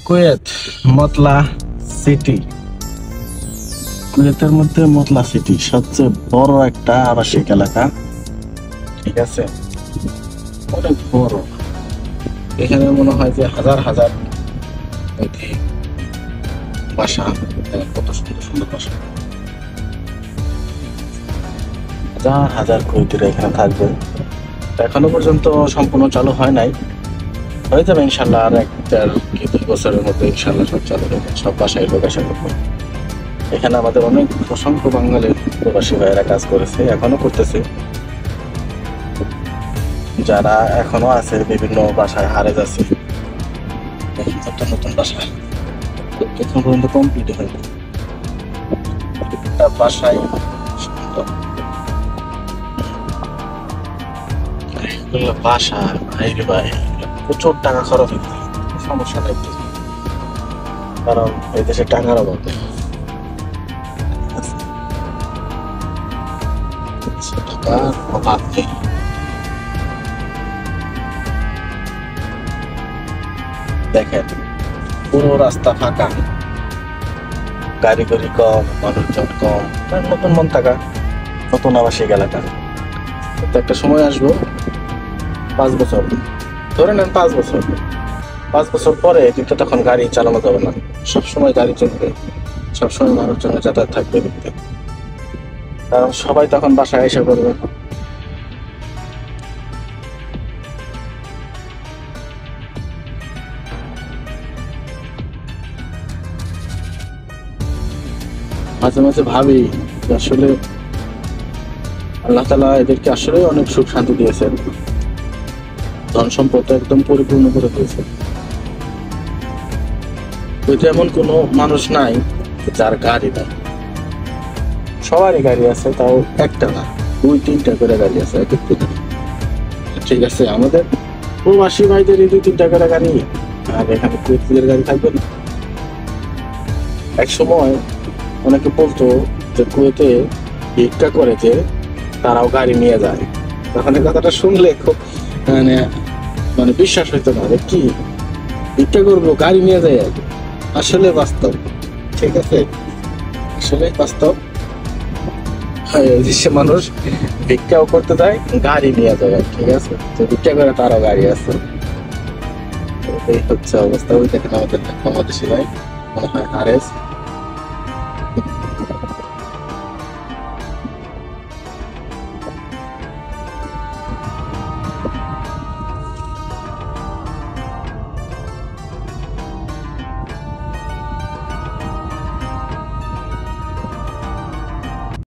Kuwait মতলা city, কুয়েতের মধ্যে মতলা city সবচেয়ে বড় একটা আবাসিক এলাকা। ঠিক আছে, অনেক বড়। এখানে মনে হয় যে হাজার হাজার বাসা, কত সুন্দর সুন্দর বাসা, হাজার হাজার কুয়েতিরা এখানে থাকবে। এখনো পর্যন্ত সম্পূর্ণ চালু হয় নাই, হয়ে যাবে ইনশাল্লাহ। আর 1-2 বছরের মধ্যে ইনশাল্লাহ সব চালু হবে, সব বাসায় লোক আসা করবো। এখানে আমাদের অনেক অসংখ্য বাঙালির প্রবাসী ভাইয়েরা কাজ করেছে, এখনো করতেছে। যারা এখনো আছে বিভিন্ন বাসায় হারেজ আছে, নতুন নতুন বাসা এখন পর্যন্ত কমপ্লিট হয়নি। একটা বাসায় বাসা ভাই রে ভাই, প্রচুর টাকা খরচ হচ্ছে। সমস্যা নেই, কারণ এই দেশে টাকার অভাব নেই। টাকার অভাব নেই। দেখেন পুরো রাস্তা ফাঁকা, গাড়ি গাড়ি কম, মানুষজন কম, নতুন মন থাকা, নতুন আবাসিক এলাকা। একটা সময় আসবো 5 বছর ধরে নেন, 5 বছর, 5 বছর পরে কিন্তু তখন গাড়ি চালানো যাবে না, সবসময় গাড়ি চলবে, সবসময় মানুষজনের যাতায়াত থাকবে, কারণ সবাই তখন বাসায় এসে করবে। মাঝে মাঝে ভাবি আসলে আল্লাহ তাআলা এদেরকে আসলে অনেক সুখ শান্তি দিয়েছেন, ধন সম্পদ একদম পরিপূর্ণ করে দিয়েছেন। এমন কোনো মানুষ নাই যার গাড়ি নাই, সবারই গাড়ি আছে, তাও একটা না 2-3টা করে গাড়ি আছে। ঠিক আছে, আমাদের প্রবাসী ভাইদের 2-3টা করে গাড়ি, আর এখানে কুয়েতের গাড়ি থাকবে না। এক সময় অনেকে বলতো যে কুয়েতে ভিক্ষা করে যে তারাও গাড়ি নিয়ে যায়, তখন এই কথাটা শুনলে খুব মানে বিশ্বাস হইতো না যে কি ভিক্ষা করবো গাড়ি নিয়ে যায়। আসলে বাস্তব, ঠিক আছে, আসলে বাস্তব। দেশে মানুষ ভিক্ষাও করতে যায়, গাড়ি নিয়ে যায়, ঠিক আছে, তো ভিক্ষা করে তারও গাড়ি আছে। এই হচ্ছে অবস্থা। ওই দেখেন আমাদের বাংলাদেশি ভাই, মনে হয় হারেস।